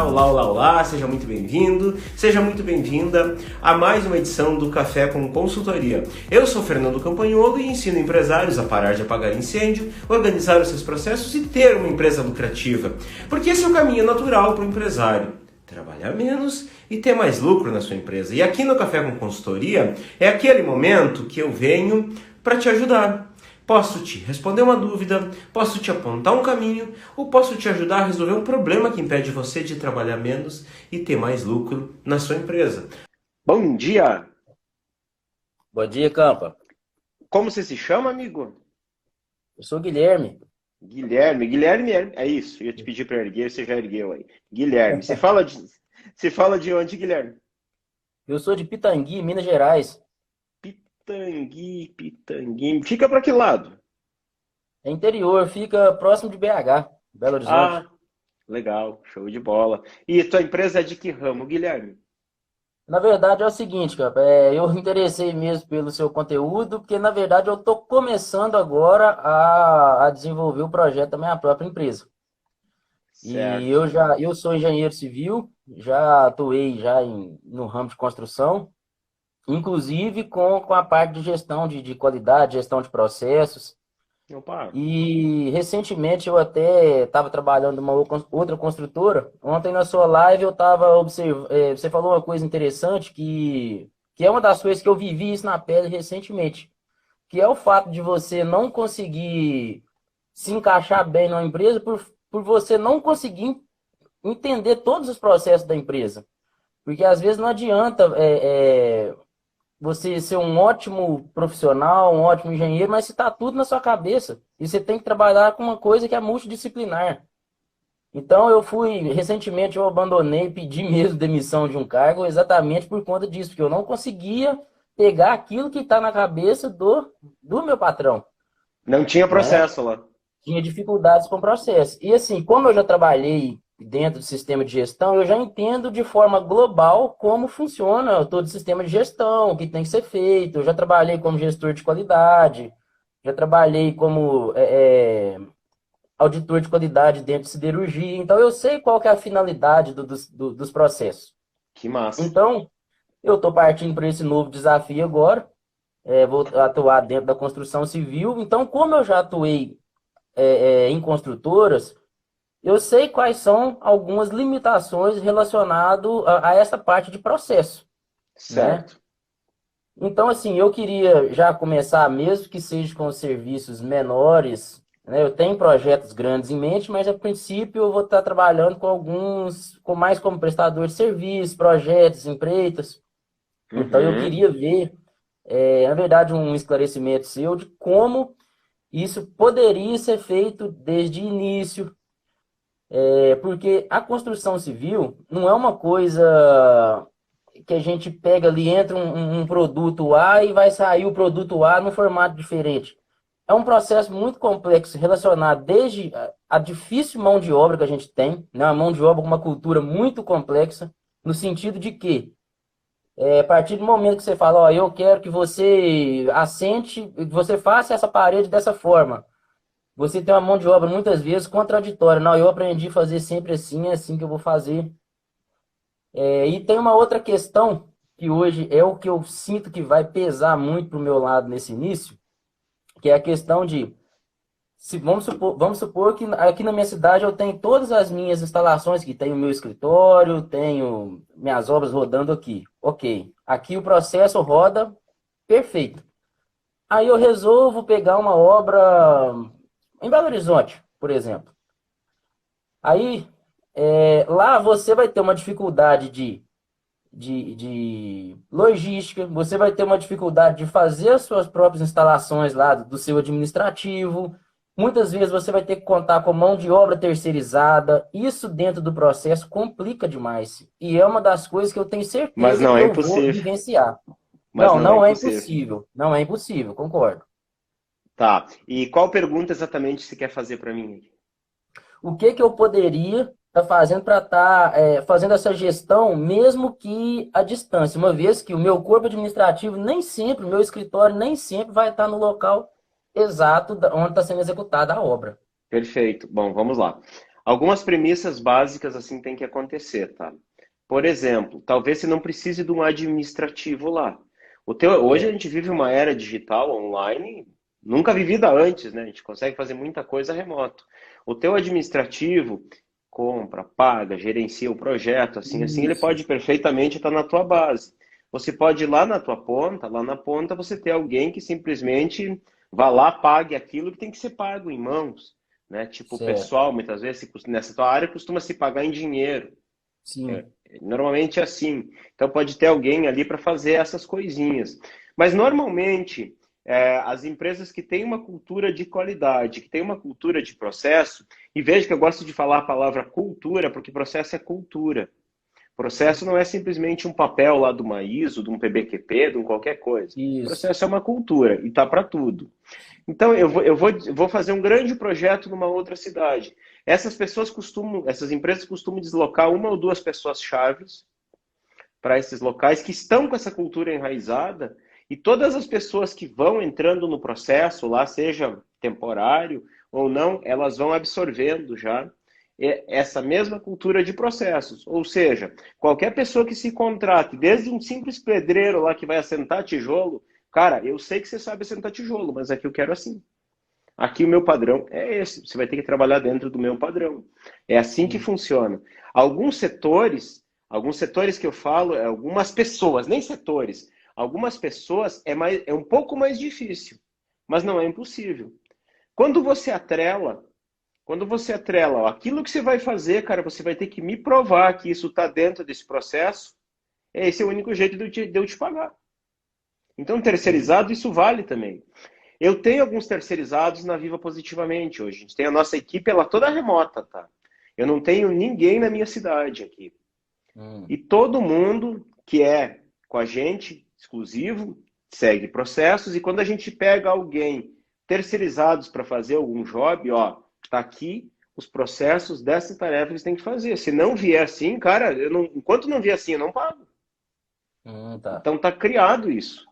Olá, olá, olá, seja muito bem-vindo, seja muito bem-vinda a mais uma edição do Café com Consultoria. Eu sou Fernando Campagnolo e ensino empresários a parar de apagar incêndio, organizar os seus processos e ter uma empresa lucrativa. Porque esse é o caminho natural para o empresário. Trabalhar menos e ter mais lucro na sua empresa. E aqui no Café com Consultoria é aquele momento que eu venho para te ajudar. Posso te responder uma dúvida, posso te apontar um caminho ou posso te ajudar a resolver um problema que impede você de trabalhar menos e ter mais lucro na sua empresa. Bom dia! Bom dia, Campa. Como você se chama, amigo? Eu sou o Guilherme. Guilherme, é isso. Eu ia te pedir para erguer, você já ergueu aí. Guilherme, você fala de onde, Guilherme? Eu sou de Pitangui, Minas Gerais. Pitangui. Fica para que lado? É interior, fica próximo de BH, Belo Horizonte. Ah, legal, show de bola. E tua empresa é de que ramo, Guilherme? Na verdade é o seguinte, Campa, eu me interessei mesmo pelo seu conteúdo, porque na verdade eu estou começando agora a desenvolver o projeto da minha própria empresa. E Certo. eu sou engenheiro civil, já atuei no ramo de construção, inclusive com a parte de gestão de qualidade, gestão de processos. Opa. E recentemente eu até estava trabalhando numa outra construtora. Ontem na sua live eu estava observando. Você falou uma coisa interessante que é uma das coisas que eu vivi isso na pele recentemente. Que é o fato de você não conseguir se encaixar bem numa empresa por você não conseguir entender todos os processos da empresa. Porque às vezes não adianta você ser um ótimo profissional, um ótimo engenheiro, mas se está tudo na sua cabeça. E você tem que trabalhar com uma coisa que é multidisciplinar. Então recentemente eu abandonei, pedi mesmo demissão de um cargo exatamente por conta disso, porque eu não conseguia pegar aquilo que está na cabeça do meu patrão, Não tinha né? processo lá. Tinha dificuldades com o processo. E assim, como eu já trabalhei dentro do sistema de gestão, eu já entendo de forma global como funciona todo o sistema de gestão, o que tem que ser feito. Eu já trabalhei como gestor de qualidade, já trabalhei como auditor de qualidade dentro de siderurgia. Então, eu sei qual que é a finalidade dos processos. Que massa. Então, eu estou partindo para esse novo desafio agora. Vou atuar dentro da construção civil. Então, como eu já atuei em construtoras, eu sei quais são algumas limitações relacionadas a essa parte de processo, né? Certo. Então, assim, eu queria já começar, mesmo que seja com serviços menores, né? Eu tenho projetos grandes em mente, mas a princípio eu vou estar trabalhando com mais como prestador de serviços, projetos, empreitas. Então, eu Uhum. queria ver, na verdade, um esclarecimento seu de como isso poderia ser feito desde o início, porque a construção civil não é uma coisa que a gente pega ali, entra um produto A e vai sair o produto A num formato diferente. É um processo muito complexo relacionado desde a difícil mão de obra que a gente tem, né? Uma mão de obra com uma cultura muito complexa, no sentido de que, a partir do momento que você fala, ó, eu quero que você assente, que você faça essa parede dessa forma. Você tem uma mão de obra muitas vezes contraditória. Não, eu aprendi a fazer sempre assim, é assim que eu vou fazer. E tem uma outra questão que hoje é o que eu sinto que vai pesar muito para o meu lado nesse início, que é a questão de, se vamos supor que aqui na minha cidade eu tenho todas as minhas instalações, que tenho meu escritório, tenho minhas obras rodando aqui. Ok, aqui o processo roda perfeito. Aí eu resolvo pegar uma obra em Belo Horizonte, por exemplo. Aí lá você vai ter uma dificuldade de logística, você vai ter uma dificuldade de fazer as suas próprias instalações lá do seu administrativo. Muitas vezes você vai ter que contar com mão de obra terceirizada. Isso dentro do processo complica demais. E é uma das coisas que eu tenho Mas certeza não que é eu vou impossível. vivenciar. Mas Não, não é não é impossível. impossível. Não é impossível, concordo. Tá. E qual pergunta exatamente você quer fazer para mim? O que que eu poderia estar fazendo para estar fazendo essa gestão, mesmo que à distância, uma vez que o meu corpo administrativo nem sempre, o meu escritório nem sempre vai estar no local exato onde está sendo executada a obra. Perfeito. Bom, vamos lá. Algumas premissas básicas assim tem que acontecer, tá? Por exemplo, talvez você não precise de um administrativo lá. Hoje a É, gente vive uma era digital, online, nunca vivida antes, né? A gente consegue fazer muita coisa remoto. O teu administrativo compra, paga, gerencia o projeto, assim, ele isso. pode perfeitamente estar na tua base. Você pode ir lá na tua ponta, lá na ponta você ter alguém que simplesmente vá lá, pague aquilo que tem que ser pago em mãos, né? Tipo, o Certo. pessoal, muitas vezes, nessa tua área, costuma se pagar em dinheiro. Sim. Normalmente é assim. Então pode ter alguém ali para fazer essas coisinhas. Mas normalmente as empresas que têm uma cultura de qualidade, que têm uma cultura de processo, e veja que eu gosto de falar a palavra cultura, porque processo é cultura. Processo não é simplesmente um papel lá de uma ISO, de um PBQP, de um qualquer coisa. Isso. Processo é uma cultura e tá para tudo. Então, eu vou fazer um grande projeto numa outra cidade. Essas empresas costumam deslocar uma ou duas pessoas chaves para esses locais que estão com essa cultura enraizada e todas as pessoas que vão entrando no processo, lá seja temporário ou não, elas vão absorvendo já essa mesma cultura de processos. Ou seja, qualquer pessoa que se contrate, desde um simples pedreiro lá que vai assentar tijolo, cara, eu sei que você sabe assentar tijolo, mas aqui eu quero assim. Aqui o meu padrão é esse. Você vai ter que trabalhar dentro do meu padrão. É assim que Sim. funciona. Alguns setores que eu falo, algumas pessoas, nem setores, algumas pessoas é um pouco mais difícil, mas não é impossível. Quando você atrela, ó, aquilo que você vai fazer, cara, você vai ter que me provar que isso está dentro desse processo. Esse é o único jeito de eu te pagar. Então, Sim. terceirizado, isso vale também. Eu tenho alguns terceirizados na Viva Positivamente hoje. A gente tem a nossa equipe, ela toda remota, tá? Eu não tenho ninguém na minha cidade aqui. Hum. E todo mundo que é com a gente, exclusivo, segue processos. E quando a gente pega alguém terceirizados para fazer algum job, ó, tá aqui os processos dessa tarefa que eles têm que fazer. Se não vier assim, cara, enquanto não vier assim, eu não pago. Tá. Então tá criado isso.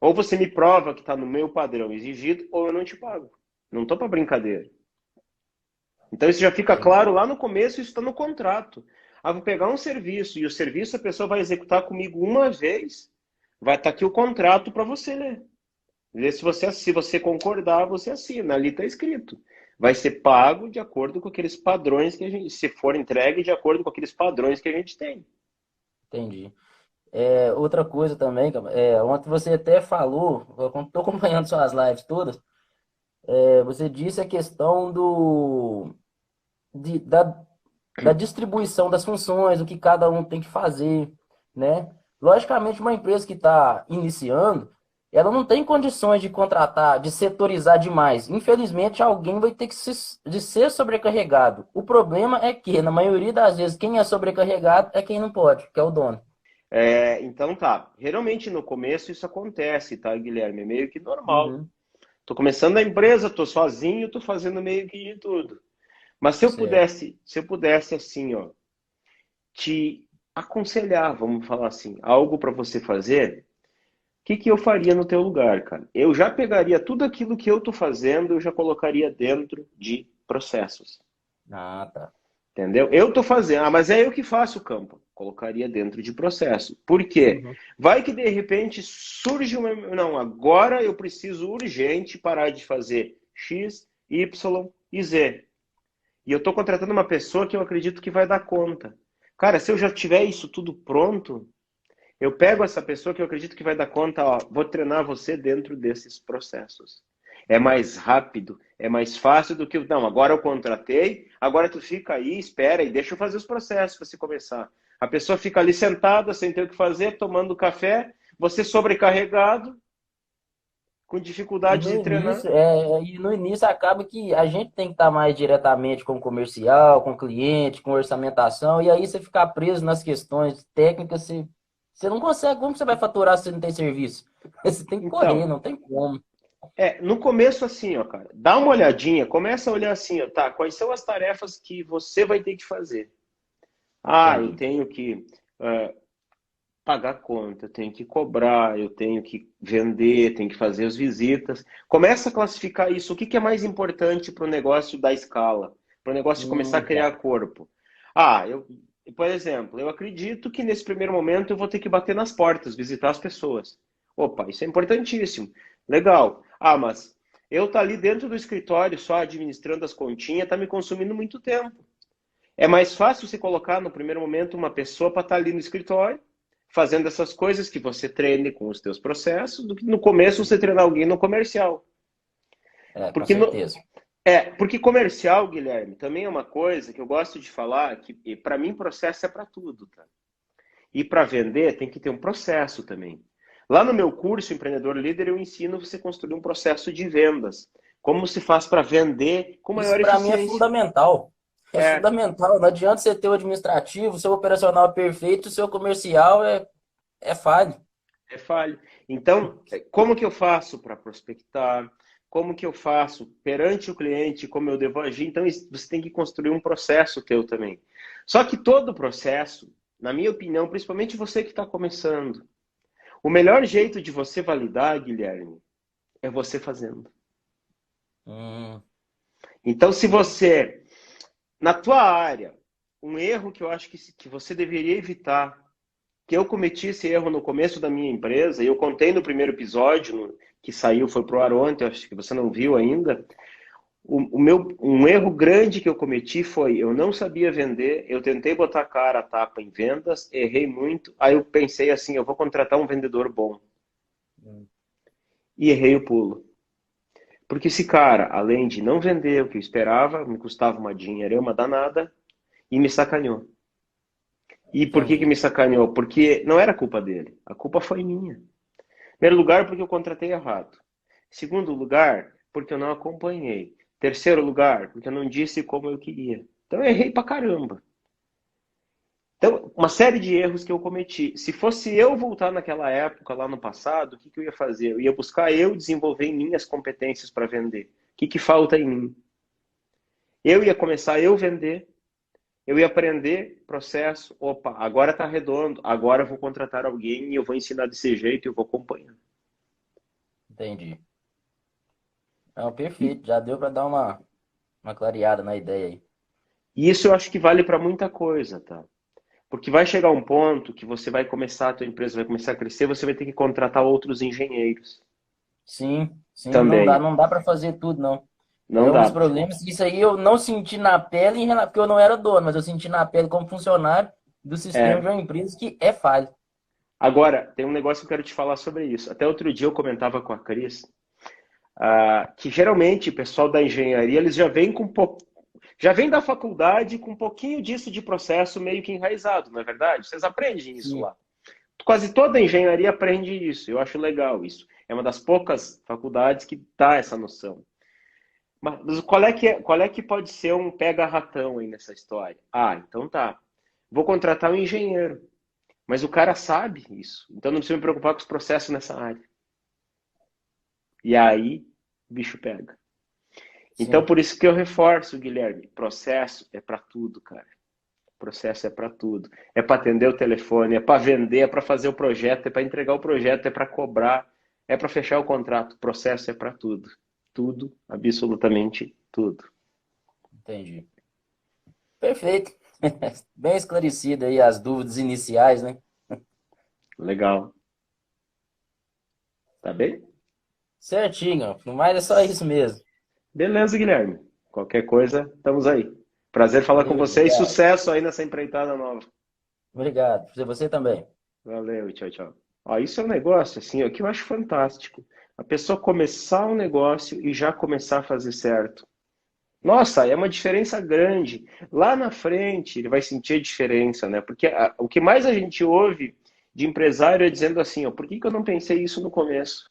Ou você me prova que está no meu padrão exigido, ou eu não te pago. Não tô para brincadeira. Então isso já fica Entendi. claro lá no começo, isso está no contrato. Ah, vou pegar um serviço e o serviço a pessoa vai executar comigo uma vez. Vai estar aqui o contrato para você ler. Ver se você concordar, você assina. Ali está escrito. Vai ser pago de acordo com aqueles padrões que a gente, se for entregue de acordo com aqueles padrões que a gente tem. Entendi. Outra coisa também, cara, ontem você até falou, eu estou acompanhando suas lives todas, você disse a questão de, da, da distribuição das funções, o que cada um tem que fazer, né? Logicamente, uma empresa que está iniciando, ela não tem condições de contratar, de setorizar demais. Infelizmente, alguém vai ter que de ser sobrecarregado. O problema é que, na maioria das vezes, quem é sobrecarregado é quem não pode, que é o dono. Então tá. Geralmente no começo isso acontece, tá, Guilherme? É meio que normal. Uhum, Tô começando a empresa, tô sozinho, tô fazendo meio que de tudo. Mas se eu certo. pudesse, se eu pudesse assim, ó, te aconselhar, vamos falar assim, algo para você fazer, o que que eu faria no teu lugar, cara? Eu já pegaria tudo aquilo que eu tô fazendo, eu já colocaria dentro de processos. Ah, tá. Entendeu? Eu tô fazendo, mas é eu que faço o campo. Colocaria dentro de processo. Por quê? Uhum. Vai que de repente surge uma. Não, agora eu preciso urgente parar de fazer X, Y e Z. E eu estou contratando uma pessoa que eu acredito que vai dar conta. Cara, se eu já tiver isso tudo pronto, eu pego essa pessoa que eu acredito que vai dar conta, ó, vou treinar você dentro desses processos. É mais rápido, é mais fácil do que, não, agora eu contratei, agora tu fica aí, espera e deixa eu fazer os processos para você começar. A pessoa fica ali sentada, sem ter o que fazer, tomando café, você sobrecarregado, com E dificuldade no de treinar. início, e no início acaba que a gente tem que estar mais diretamente com o comercial, com o cliente, com orçamentação, e aí você ficar preso nas questões técnicas, você não consegue. Como você vai faturar se você não tem serviço? Você tem que correr, Então, não tem como. no começo assim, ó, cara, dá uma olhadinha, começa a olhar assim, ó, tá, quais são as tarefas que você vai ter que fazer? Ah, eu Entendi. tenho que pagar conta, eu tenho que cobrar, eu tenho que vender, tenho que fazer as visitas. Começa a classificar isso. O que que é mais importante para o negócio da escala? para o negócio começar a Tá. criar corpo. Por exemplo, eu acredito que nesse primeiro momento eu vou ter que bater nas portas, visitar as pessoas. Opa, isso é importantíssimo. Legal. Mas eu tá ali dentro do escritório só administrando as continhas, tá me consumindo muito tempo. É mais fácil você colocar no primeiro momento uma pessoa para estar ali no escritório, fazendo essas coisas que você treine com os teus processos, do que no começo você treinar alguém no comercial. É, com Porque certeza. porque comercial, Guilherme, também é uma coisa que eu gosto de falar, que para mim processo é para tudo, tá? E para vender tem que ter um processo também. Lá no meu curso Empreendedor Líder eu ensino você a construir um processo de vendas. Como se faz para vender com Isso maior para mim é eficiência. fundamental. É É, fundamental. Não adianta você ter o administrativo, o seu operacional perfeito, o seu comercial é falho. é falho. Então, como que eu faço para prospectar? Como que eu faço perante o cliente? Como eu devo agir? Então, você tem que construir um processo teu também. Só que todo o processo, na minha opinião, principalmente você que está começando, o melhor jeito de você validar, Guilherme, é você fazendo. Hum, Então, se você, na tua área, um erro que eu acho que você deveria evitar, que eu cometi esse erro no começo da minha empresa, e eu contei no primeiro episódio, que saiu, foi pro ar ontem, acho que você não viu ainda. Um erro grande que eu cometi foi, eu não sabia vender, eu tentei botar a cara a tapa em vendas, errei muito, aí eu pensei assim, eu vou contratar um vendedor bom. hum, E errei o pulo. Porque esse cara, além de não vender o que eu esperava, me custava uma dinheirama danada e me sacaneou. E por que entendi. me sacaneou? Porque não era culpa dele, a culpa foi minha. Primeiro lugar, porque eu contratei errado. Segundo lugar, porque eu não acompanhei. Terceiro lugar, porque eu não disse como eu queria. Então eu errei pra caramba. Então, uma série de erros que eu cometi. Se fosse eu voltar naquela época, lá no passado, o que eu ia fazer? Eu ia buscar eu desenvolver em mim as competências para vender. O que falta em mim? Eu ia começar eu vender, eu ia aprender processo. Opa, agora está redondo, agora eu vou contratar alguém e eu vou ensinar desse jeito e eu vou acompanhar. Entendi. Não, E, perfeito. Já deu para dar uma clareada na ideia aí. e isso eu acho que vale para muita coisa, tá? Porque vai chegar um ponto que você vai começar, a tua empresa vai começar a crescer, você vai ter que contratar outros engenheiros Sim, sim, também. não dá para fazer tudo, não. Não É um dos dá. problemas. Isso aí eu não senti na pele, porque eu não era dono, mas eu senti na pele como funcionário do sistema de É. uma empresa que é falho. Agora, tem um negócio que eu quero te falar sobre isso. Até outro dia eu comentava com a Cris, que geralmente o pessoal da engenharia, eles já vêm já vem da faculdade com um pouquinho disso de processo meio que enraizado, não é verdade? Vocês aprendem isso Sim, lá. Quase toda engenharia aprende isso. Eu acho legal isso. É uma das poucas faculdades que dá essa noção. Mas qual é que pode ser um pega-ratão aí nessa história? Então tá. Vou contratar um engenheiro. Mas o cara sabe isso. Então não precisa me preocupar com os processos nessa área. E aí, o bicho pega. Então sim, por isso que eu reforço, Guilherme. Processo é para tudo, cara. Processo é para tudo. É para atender o telefone, é para vender, é para fazer o projeto, é para entregar o projeto, é para cobrar, é para fechar o contrato. Processo é para tudo. Tudo, absolutamente tudo. entendi. Perfeito. Bem esclarecido aí as dúvidas iniciais, né? Legal. Tá bem? Certinho. No mais é só isso mesmo. Beleza, Guilherme. Qualquer coisa, estamos aí. Prazer falar com Valeu, você e obrigado. sucesso aí nessa empreitada nova. Obrigado. Você também. Valeu, tchau, tchau. Isso é um negócio assim, ó, que eu acho fantástico. A pessoa começar um negócio e já começar a fazer certo. Nossa, é uma diferença grande. Lá na frente ele vai sentir a diferença, né? Porque o que mais a gente ouve de empresário é dizendo assim, ó, por que eu não pensei isso no começo?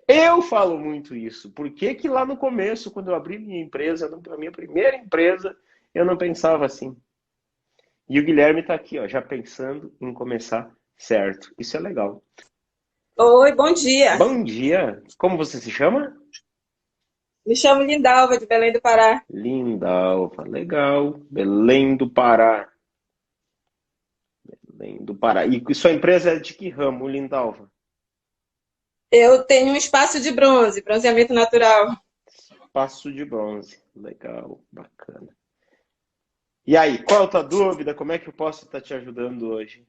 Eu falo muito isso. Por que que lá no começo, quando eu abri minha empresa, a minha primeira empresa, eu não pensava assim? E o Guilherme está aqui, ó, já pensando em começar certo. Isso é legal. Oi, bom dia. Bom dia. Como você se chama? Me chamo Lindalva, de Belém do Pará. Lindalva. Legal. Belém do Pará. Belém do Pará. E sua empresa é de que ramo, Lindalva? Eu tenho um espaço de bronze, bronzeamento natural. Passo de bronze. Legal. Bacana. E aí, qual é a tua dúvida? Como é que eu posso estar te ajudando hoje?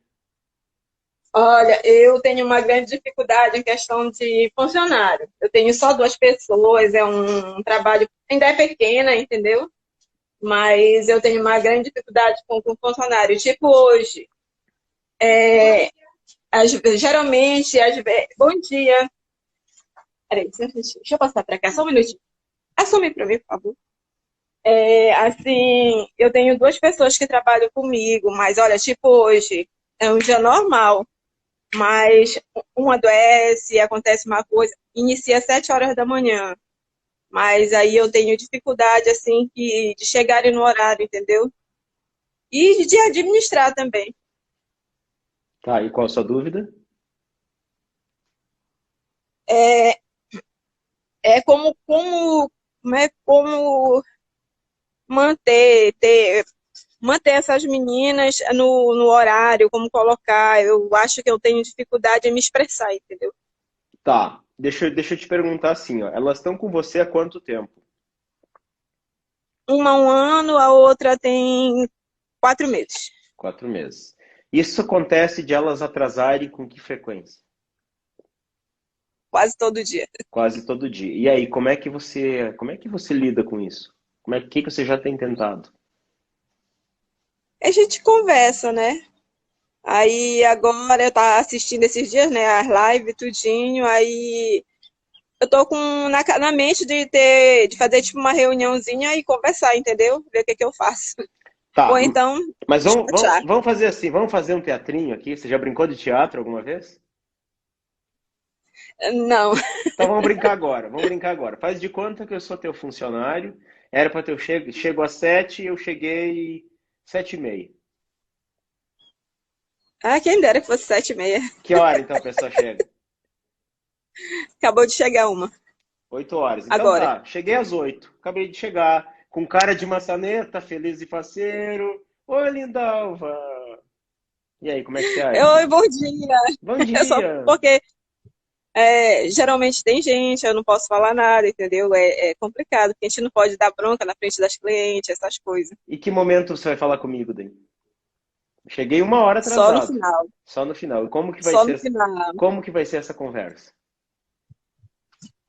Olha, eu tenho uma grande dificuldade em questão de funcionário. Eu tenho só duas pessoas, é um trabalho, ainda é pequena, entendeu? Mas eu tenho uma grande dificuldade com funcionário. Tipo hoje, é, geralmente, bom dia. Peraí, deixa eu passar para cá, só um minutinho. Assume para mim, por favor. Assim, eu tenho duas pessoas que trabalham comigo, mas olha, tipo hoje, é um dia normal. Mas um adoece, acontece uma coisa, inicia às 7 horas da manhã. Mas aí eu tenho dificuldade, assim, de chegarem no horário, entendeu? E de administrar também. Tá, e qual a sua dúvida? É, como manter, manter essas meninas no horário, como colocar. Eu acho que eu tenho dificuldade em me expressar, entendeu? Tá, deixa eu te perguntar assim, ó. Elas estão com você há quanto tempo? Uma há um ano, a outra tem 4 meses. 4 meses. Isso acontece de elas atrasarem com que frequência? Quase todo dia. Quase todo dia. E aí, como é que você lida com isso? Que você já tem tentado? A gente conversa, né? Aí agora eu tava assistindo esses dias, né, as lives, tudinho, aí eu tô na mente de fazer tipo uma reuniãozinha e conversar, entendeu? Ver o que que eu faço. Tá, Ou então, mas vamos, chatear. vamos fazer assim, vamos fazer um teatrinho aqui. Você já brincou de teatro alguma vez? Não. Então vamos brincar agora, vamos brincar agora. Faz de conta que eu sou teu funcionário. Era para ter chego às 7, eu cheguei 7h30. Ah, quem dera que fosse 7h30. Que hora então a pessoa chega? Acabou de chegar uma. 8 horas. Então Agora. tá, cheguei às 8. Acabei de chegar, com cara de maçaneta, feliz e faceiro. Oi, Lindalva. E aí, como é que você acha? Oi, bom dia. Bom É só dia. porque geralmente tem gente, eu não posso falar nada, entendeu? É complicado, porque a gente não pode dar bronca na frente das clientes, essas coisas. E que momento você vai falar comigo, daí? Cheguei 1 hora Só no atrasado. final. Só no final. E Só no final. como que vai ser essa conversa?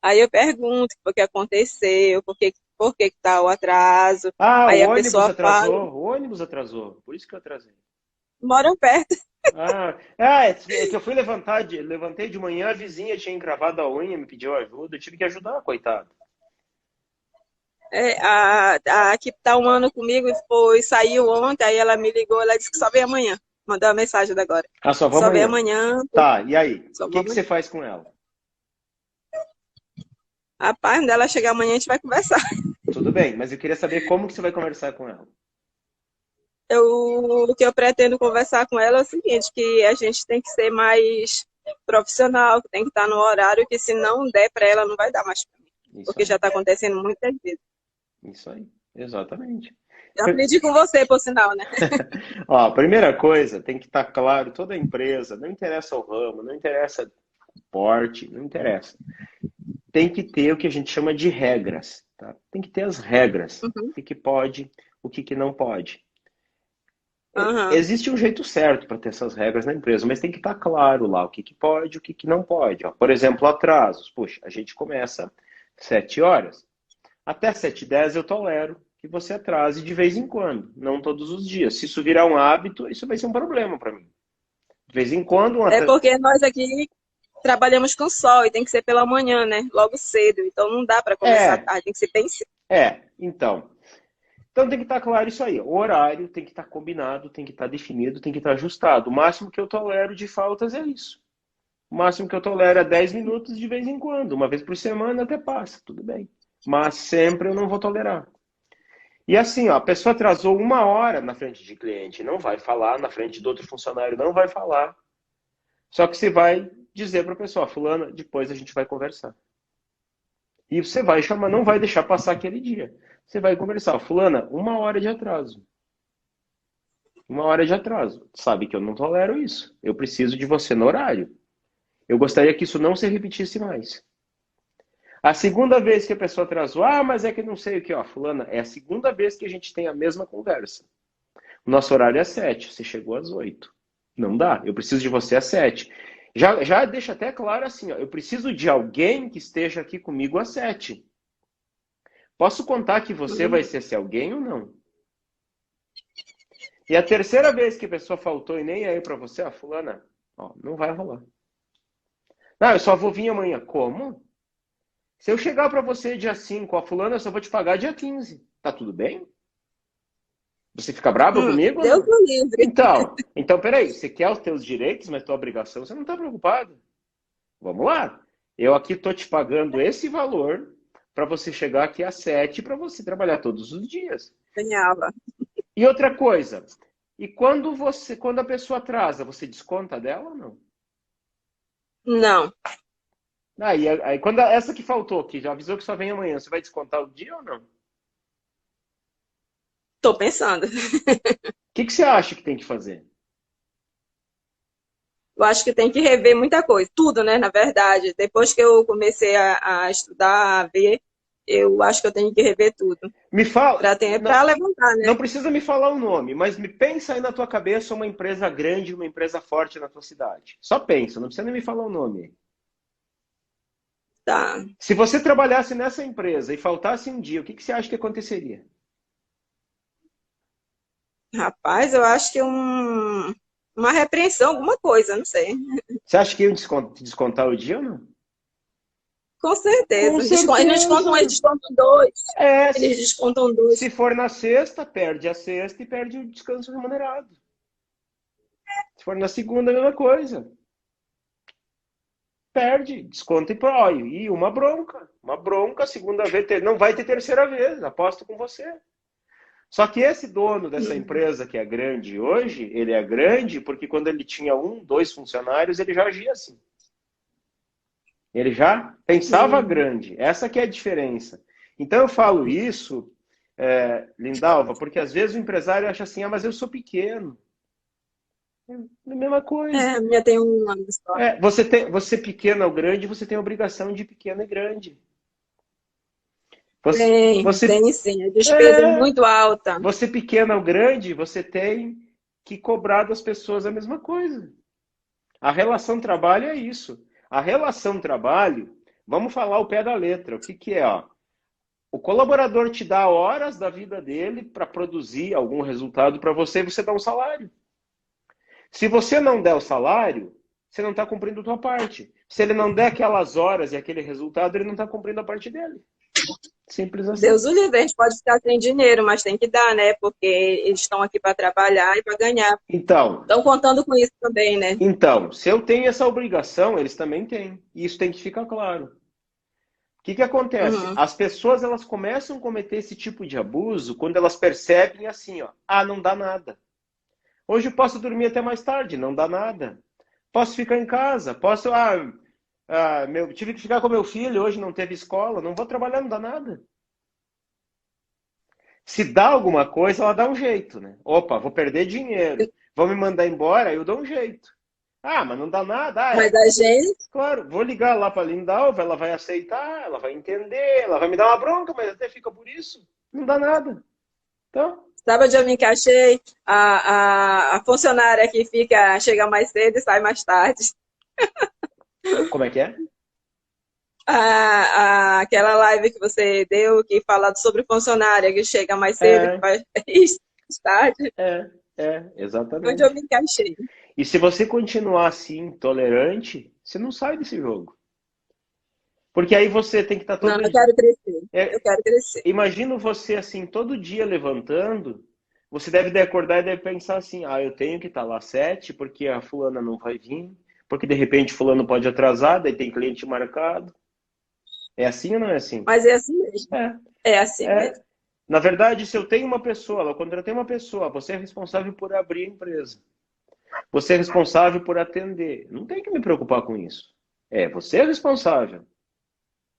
Aí eu pergunto o que aconteceu, por que que tá o atraso. Ah, o Aí a ônibus pessoa fala, atrasou. O ônibus atrasou. Por isso que eu atrasei. moram perto. É que eu levantei de manhã, a vizinha tinha encravado a unha, me pediu ajuda, eu tive que ajudar, coitado. A que tá um ano comigo saiu ontem, aí ela me ligou, ela disse que só vem amanhã. Mandou uma mensagem da agora. Ah, só vou Só vem amanhã. amanhã, Tá, e aí? só O vou que que amanhã. você faz com ela? Rapaz, quando ela chegar amanhã, a gente vai conversar. Tudo bem, mas eu queria saber como que você vai conversar com ela. O que eu pretendo conversar com ela é o seguinte, que a gente tem que ser mais profissional, que tem que estar no horário, que se não der para ela, não vai dar mais para mim. Isso Porque aí, já está acontecendo muitas vezes. isso aí, exatamente. Eu aprendi com você, por sinal, né? Ó, a primeira coisa, tem que estar claro, toda empresa, não interessa o ramo, não interessa o porte, não interessa. Tem que ter o que a gente chama de regras, tá? Tem que ter as regras. Uhum. O que pode, o que não pode. Aham. Existe um jeito certo para ter essas regras na empresa, mas tem que estar claro lá o que pode, o que não pode. Ó, por exemplo, atrasos. Puxa, a gente começa 7 horas. Até 7h10 eu tolero que você atrase de vez em quando, não todos os dias. Se isso virar um hábito, isso vai ser um problema para mim. De vez em quando, É porque nós aqui trabalhamos com sol e tem que ser pela manhã, né? Logo cedo. Então não dá para começar É, tarde, tem que ser bem cedo. então. Então tem que estar claro isso aí. O horário tem que estar combinado, tem que estar definido, tem que estar ajustado. O máximo que eu tolero de faltas é isso. O máximo que eu tolero é 10 minutos de vez em quando. Uma vez por semana até passa, tudo bem. Mas sempre eu não vou tolerar. E assim, ó, a pessoa atrasou 1 hora na frente de cliente, não vai falar, na frente do outro funcionário, não vai falar. Só que você vai dizer para a pessoa, fulana, depois a gente vai conversar. E você vai chamar, não vai deixar passar aquele dia. Você vai conversar, fulana, 1 hora de atraso. 1 hora de atraso. Sabe que eu não tolero isso. Eu preciso de você no horário. Eu gostaria que isso não se repetisse mais. A segunda vez que a pessoa atrasou, mas é que não sei o que, ó, fulana, é a segunda vez que a gente tem a mesma conversa. O nosso horário é às 7, você chegou às 8. Não dá, eu preciso de você às 7. Já deixa até claro assim, ó, eu preciso de alguém que esteja aqui comigo às 7. Posso contar que você vai ser esse alguém ou não? E a terceira vez que a pessoa faltou e nem aí para você, ó, fulana, ó, não vai rolar. Não, eu só vou vir amanhã. Como? Se eu chegar para você dia 5, ó, fulana, eu só vou te pagar dia 15. Tá tudo bem? Você fica bravo comigo? Deus me livre. Então, peraí, você quer os teus direitos, mas tua obrigação, você não tá preocupado. Vamos lá. Eu aqui tô te pagando esse valor para você chegar aqui às 7 para você trabalhar todos os dias. Ganhava. E outra coisa, e quando a pessoa atrasa, você desconta dela ou não? Não. Aí quando essa que faltou, que já avisou que só vem amanhã, você vai descontar o dia ou não? Tô pensando. O que você acha que tem que fazer? Eu acho que tem que rever muita coisa. Tudo, né? Na verdade. Depois que eu comecei a estudar, a ver, eu acho que eu tenho que rever tudo. Me fala. Para levantar, né? Não precisa me falar o nome, mas me pensa aí na tua cabeça uma empresa grande, uma empresa forte na tua cidade. Só pensa, não precisa nem me falar o nome. Tá. Se você trabalhasse nessa empresa e faltasse um dia, o que você acha que aconteceria? Rapaz, eu acho que uma repreensão, alguma coisa, não sei. Você acha que iam descontar o dia ou não? Com certeza. Com certeza. Eles descontam dois. É, Eles descontam dois. Se for na sexta, perde a sexta e perde o descanso remunerado. Se for na segunda, a mesma coisa. Perde, desconta e pró. E uma bronca. Uma bronca, segunda vez, não vai ter terceira vez, aposto com você. Só que esse dono dessa empresa que é grande hoje, ele é grande porque quando ele tinha 1, 2 funcionários, ele já agia assim. Ele já pensava grande. Essa que é a diferença. Então eu falo isso, Lindalva, porque às vezes o empresário acha assim, mas eu sou pequeno. É a mesma coisa. A minha tem uma história. Você pequeno ou grande, você tem a obrigação de pequeno e grande. Tem sim, a despesa é muito alta. Você pequeno ou grande, você tem que cobrar das pessoas a mesma coisa. A relação trabalho é isso. A relação trabalho, vamos falar o pé da letra. O que é? Ó? O colaborador te dá horas da vida dele para produzir algum resultado para você e você dá um salário. Se você não der o salário, você não está cumprindo a tua parte. Se ele não der aquelas horas e aquele resultado, ele não está cumprindo a parte dele. Simples assim. Deus o livre, a gente pode ficar sem dinheiro, mas tem que dar, né? Porque eles estão aqui para trabalhar e para ganhar. Então. Estão contando com isso também, né? Então, se eu tenho essa obrigação, eles também têm. E isso tem que ficar claro. O que acontece? As pessoas elas começam a cometer esse tipo de abuso quando elas percebem assim, ó, não dá nada. Hoje eu posso dormir até mais tarde, não dá nada. Posso ficar em casa, tive que ficar com meu filho, hoje não teve escola, não vou trabalhar, não dá nada. Se dá alguma coisa, ela dá um jeito, né? Opa, vou perder dinheiro, vão me mandar embora, eu dou um jeito. Mas não dá nada. Mas a gente... Claro, vou ligar lá para a Lindalva, ela vai aceitar, ela vai entender, ela vai me dar uma bronca, mas até fica por isso. Não dá nada. Então... Sabe onde eu me encaixei? A funcionária que chega mais cedo e sai mais tarde. Como é que é? Aquela live que você deu, que fala sobre funcionária que chega mais cedo e faz mais tarde. Exatamente. Onde eu me encaixei. E se você continuar assim, tolerante, você não sai desse jogo. Porque aí você tem que estar todo dia... Não, eu quero crescer. Eu quero crescer. Imagina você assim, todo dia levantando, você deve acordar e deve pensar assim, eu tenho que estar lá às 7, porque a fulana não vai vir, porque de repente fulano pode atrasar, daí tem cliente marcado. É assim ou não é assim? Mas é assim mesmo. É assim mesmo. Na verdade, se eu tenho uma pessoa, eu contratei uma pessoa, você é responsável por abrir a empresa. Você é responsável por atender. Não tem que me preocupar com isso. Você é responsável.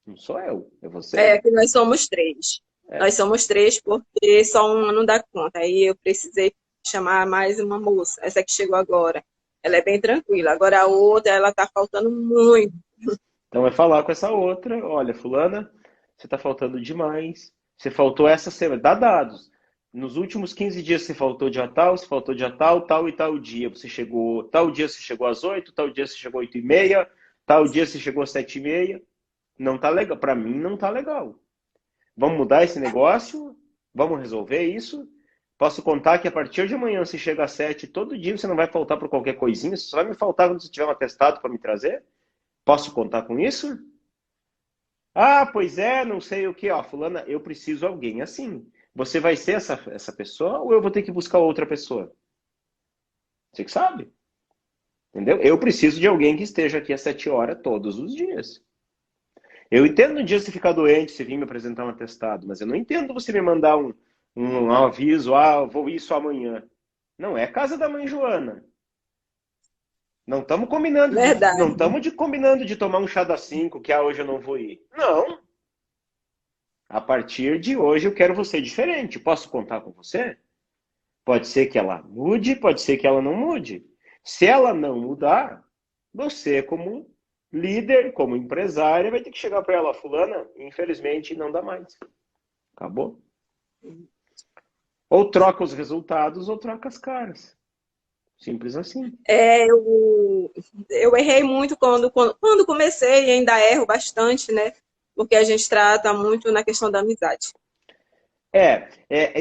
Não sou eu, é você. Que nós somos 3. Nós somos 3 porque só uma não dá conta. Aí eu precisei chamar mais uma moça. Essa que chegou agora. Ela é bem tranquila. Agora a outra, ela tá faltando muito. Então é falar com essa outra. Olha, fulana, você tá faltando demais. Você faltou essa semana. Dá dados. Nos últimos 15 dias você faltou dia tal, você faltou dia tal, tal e tal dia. Você chegou, tal dia você chegou às 8, tal dia você chegou às 8h30, tal dia você chegou às 7h30. Não tá legal. Para mim não tá legal. Vamos mudar esse negócio? Vamos resolver isso? Posso contar que a partir de amanhã você chega às 7, todo dia você não vai faltar por qualquer coisinha, você só vai me faltar quando você tiver um atestado para me trazer? Posso contar com isso? Ah, pois é, não sei o que, ó, fulana, eu preciso de alguém assim. Você vai ser essa pessoa ou eu vou ter que buscar outra pessoa? Você que sabe, entendeu? Eu preciso de alguém que esteja aqui às 7 horas todos os dias. Eu entendo um dia você ficar doente, você vir me apresentar um atestado, mas eu não entendo você me mandar um aviso, ah, vou isso amanhã. Não é casa da mãe Joana. Não estamos combinando Verdade. não estamos combinando de tomar um chá das 5, que hoje eu não vou ir. Não. A partir de hoje eu quero você diferente. Posso contar com você? Pode ser que ela mude, pode ser que ela não mude. Se ela não mudar, você como líder, como empresária, vai ter que chegar para ela, fulana, infelizmente não dá mais. Acabou. Ou troca os resultados ou troca as caras. Simples assim. Eu errei muito quando comecei e ainda erro bastante, né? Porque a gente trata muito na questão da amizade.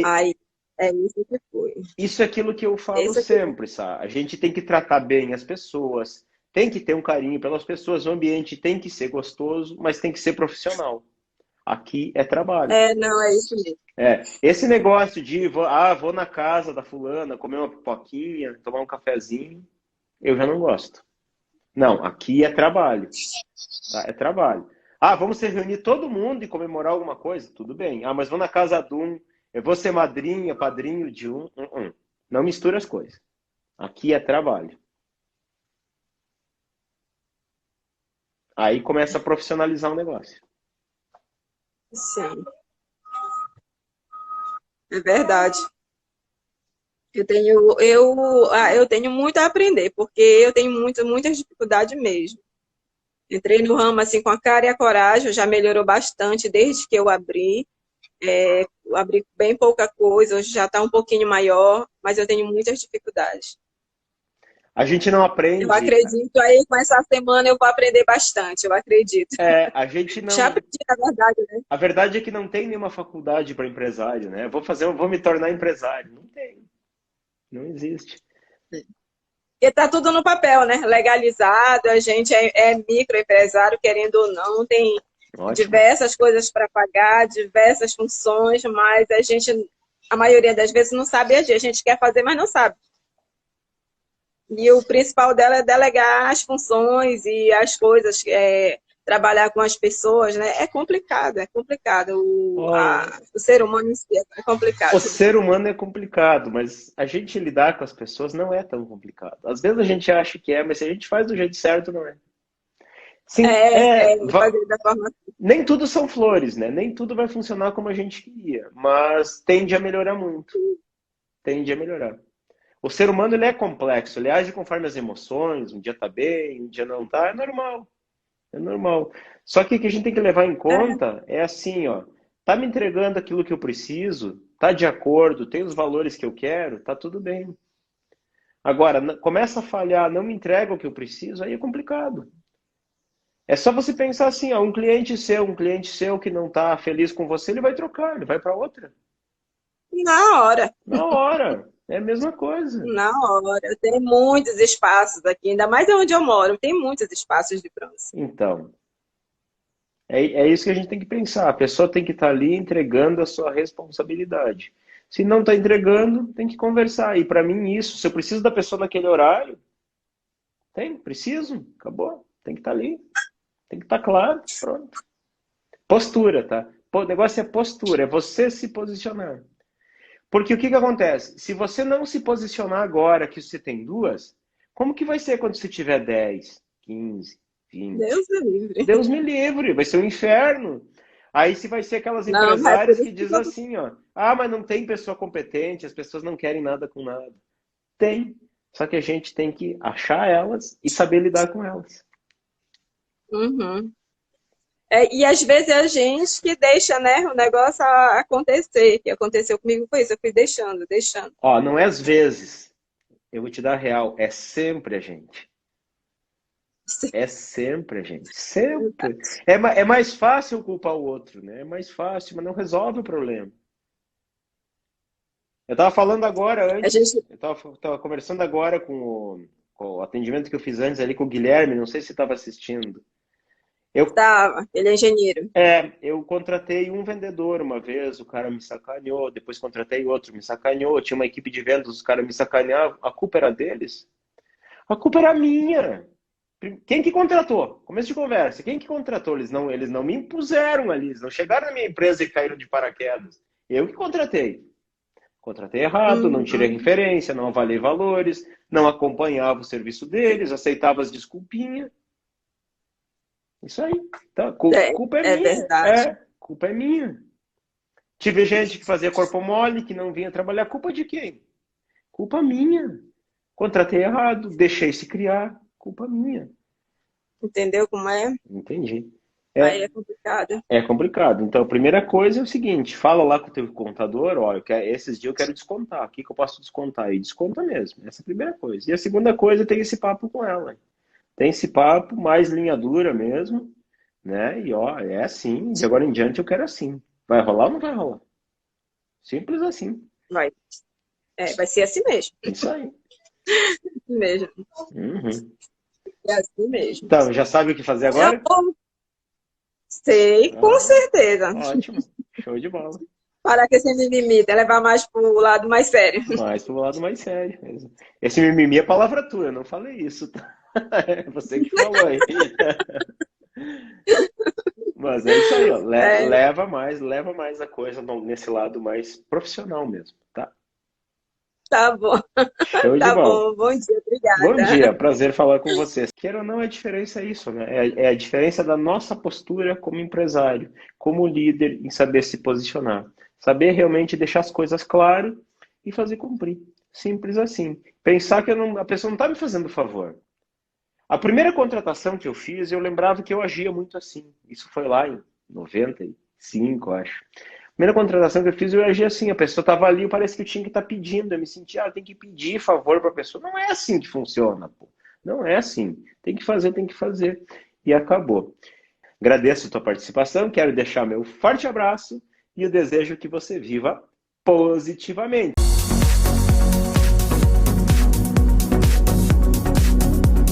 Aí, é isso que foi. Isso é aquilo que eu falo sempre, sabe? A gente tem que tratar bem as pessoas, tem que ter um carinho pelas pessoas, o ambiente tem que ser gostoso, mas tem que ser profissional. Aqui é trabalho. Não, é isso mesmo. Esse negócio de vou na casa da fulana, comer uma pipoquinha, tomar um cafezinho, eu já não gosto. Não, aqui é trabalho. Tá? É trabalho. Vamos se reunir todo mundo e comemorar alguma coisa? Tudo bem. Mas vou na casa de um, eu vou ser madrinha, padrinho de um. Não mistura as coisas. Aqui é trabalho. Aí começa a profissionalizar o negócio. Sim. É verdade. Eu tenho muito a aprender, porque eu tenho muita dificuldade mesmo. Entrei no ramo assim com a cara e a coragem, já melhorou bastante desde que eu abri. Abri bem pouca coisa, hoje já está um pouquinho maior, mas eu tenho muitas dificuldades. A gente não aprende. Eu acredito aí, com essa semana eu vou aprender bastante, eu acredito. A gente não. Já aprendi, na verdade, né? A verdade é que não tem nenhuma faculdade para empresário, né? Vou me tornar empresário. Não tem. Não existe. Porque tá tudo no papel, né? Legalizado, a gente é microempresário, querendo ou não, tem diversas coisas para pagar, diversas funções, mas a maioria das vezes não sabe agir. A gente quer fazer, mas não sabe. E o principal dela é delegar as funções e as coisas, trabalhar com as pessoas, né? É complicado, é complicado. O ser humano em si é complicado. O ser humano é complicado, mas a gente lidar com as pessoas não é tão complicado. Às vezes a gente acha que mas se a gente faz do jeito certo, não é. Sim, fazer da forma... Nem tudo são flores, né? Nem tudo vai funcionar como a gente queria, mas tende a melhorar muito. Tende a melhorar. O ser humano ele é complexo, ele age conforme as emoções, um dia tá bem, um dia não tá, é normal. É normal. Só que o que a gente tem que levar em conta é assim, tá me entregando aquilo que eu preciso, tá de acordo, tem os valores que eu quero, tá tudo bem. Agora, começa a falhar, não me entrega o que eu preciso, aí é complicado. É só você pensar assim, um cliente seu que não tá feliz com você, ele vai trocar, ele vai para outra. Na hora. Na hora. É a mesma coisa. Na hora. Tem muitos espaços aqui, ainda mais onde eu moro, tem muitos espaços de bronze. Então, é isso que a gente tem que pensar. A pessoa tem que estar ali entregando a sua responsabilidade. Se não está entregando, tem que conversar. E para mim isso, se eu preciso da pessoa naquele horário, preciso, acabou. Tem que estar ali. Tem que estar claro, pronto. Postura, tá? O negócio é postura, é você se posicionar. Porque o que acontece? Se você não se posicionar agora que você tem 2, como que vai ser quando você tiver 10, 15, 20? Deus me livre. Deus me livre, vai ser um inferno. Aí se vai ser aquelas empresárias que dizem assim, mas não tem pessoa competente, as pessoas não querem nada com nada. Tem, só que a gente tem que achar elas e saber lidar com elas. Uhum. E às vezes é a gente que deixa, né, o negócio acontecer. O que aconteceu comigo foi isso, eu fui deixando, deixando. Ó, não é às vezes, eu vou te dar a real, é sempre a gente. É sempre a gente, sempre. É mais fácil culpar o outro, né? É mais fácil, mas não resolve o problema. Eu estava falando agora A antes, gente eu tava conversando agora com o atendimento que eu fiz antes ali com o Guilherme, não sei se estava assistindo. Eu, estava, ele é engenheiro. eu contratei um vendedor uma vez, o cara me sacaneou, depois contratei outro, me sacaneou, tinha uma equipe de vendas, os caras me sacaneavam, a culpa era deles? A culpa era minha. Quem que contratou? Começo de conversa. Quem que contratou? Eles não me impuseram ali, eles não chegaram na minha empresa e caíram de paraquedas. Eu que contratei. Contratei errado, não tirei Uhum. referência, não avaliei valores, não acompanhava o serviço deles, aceitava as desculpinhas. Isso aí. Tá, culpa é É minha. verdade. Culpa é minha. Tive gente que fazia corpo mole, que não vinha trabalhar. Culpa de quem? Culpa minha. Contratei errado, deixei se criar. Culpa minha. Entendeu como é? Entendi. Aí É, é complicado. é complicado. Então, a primeira coisa é o seguinte: fala lá com o teu contador, ó, esses dias eu quero descontar. O que que eu posso descontar? E desconta mesmo. Essa é a primeira coisa. E a segunda coisa, tem esse papo com ela. Tem esse papo mais linha dura mesmo, né? E ó, é assim, de agora em diante eu quero assim. Vai rolar ou não vai rolar? Simples assim. Vai, vai ser assim mesmo. Isso aí. Assim mesmo. Uhum. É assim mesmo. Então, já sabe o que fazer Eu agora? sei, com Ah, certeza. ótimo. Show de bola. Parar com esse mimimi, levar mais pro lado mais sério. Mais pro lado mais sério. Esse mimimi é palavra tua, eu não falei isso, tá? É você que falou aí. Mas é isso aí, ó. É, Leva mais a coisa nesse lado mais profissional mesmo, tá? tá bom, Show de tá bola. bom. Bom dia, Bom obrigada. dia, prazer falar com vocês. Queira ou não, a diferença é isso, né? É a diferença da nossa postura como empresário, como líder, em saber se posicionar. Saber realmente deixar as coisas claras e fazer cumprir. Simples assim. Pensar que a pessoa não está me fazendo favor. A primeira contratação que eu fiz, eu lembrava que eu agia muito assim. Isso foi lá em 95, acho. A primeira contratação que eu fiz, eu agia assim. A pessoa estava ali, parece que eu tinha que estar pedindo. Eu me sentia, tem que pedir favor para a pessoa. Não é assim que funciona, pô. Não é assim. Tem que fazer, tem que fazer. E acabou. Agradeço a tua participação. Quero deixar meu forte abraço e eu desejo que você viva positivamente.